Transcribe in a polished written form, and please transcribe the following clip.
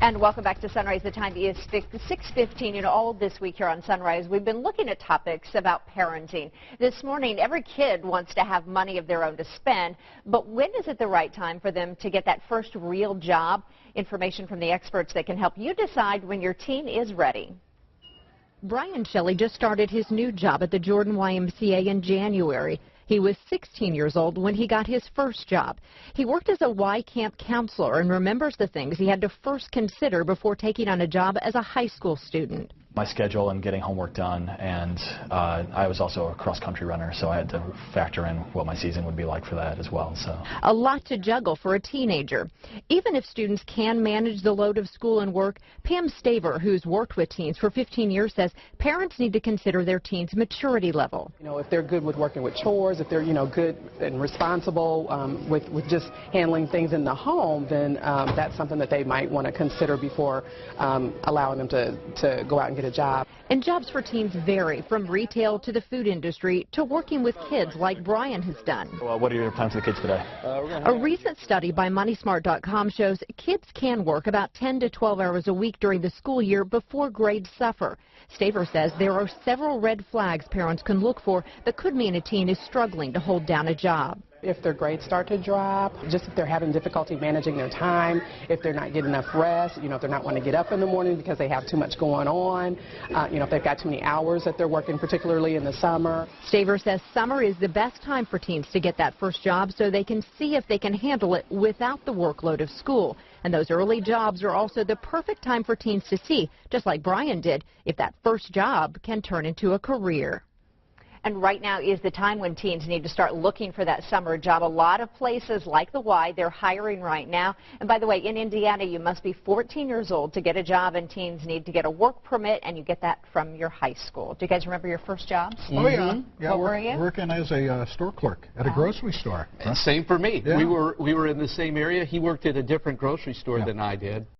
And welcome back to Sunrise. The time is 6:15. All this week here on Sunrise, we've been looking at topics about parenting. This morning, every kid wants to have money of their own to spend, but when is it the right time for them to get that first real job? Information from the experts that can help you decide when your teen is ready. Brian Shelley just started his new job at the Jordan YMCA in January. He was 16 years old when he got his first job. He worked as a Y camp counselor and remembers the things he had to first consider before taking on a job as a high school student. My schedule and getting homework done, and I was also a cross-country runner, so I had to factor in what my season would be like for that as well. So a lot to juggle for a teenager. Even if students can manage the load of school and work, Pam Staver, who's worked with teens for 15 years, says parents need to consider their teens' maturity level. If they're good with working with chores, if they're good and responsible with just handling things in the home, then that's something that they might want to consider before allowing them to go out and get a job. And jobs for teens vary from retail to the food industry to working with kids like Brian has done. Well, what are your plans for the kids today? A recent study by MoneySmart.com shows kids can work about 10 to 12 hours a week during the school year before grades suffer. Staver says there are several red flags parents can look for that could mean a teen is struggling to hold down a job. If their grades start to drop, just if they're having difficulty managing their time, if they're not getting enough rest, if they're not wanting to get up in the morning because they have too much going on, if they've got too many hours that they're working, particularly in the summer. Staver says summer is the best time for teens to get that first job so they can see if they can handle it without the workload of school. And those early jobs are also the perfect time for teens to see, just like Brian did, if that first job can turn into a career. And right now is the time when teens need to start looking for that summer job. A lot of places like the Y, they're hiring right now. And by the way, in Indiana, you must be 14 years old to get a job, and teens need to get a work permit, and you get that from your high school. Do you guys remember your first jobs? Oh, yeah. What were you? Working as a store clerk at a grocery store. Same for me. Yeah. We were in the same area. He worked at a different grocery store than I did.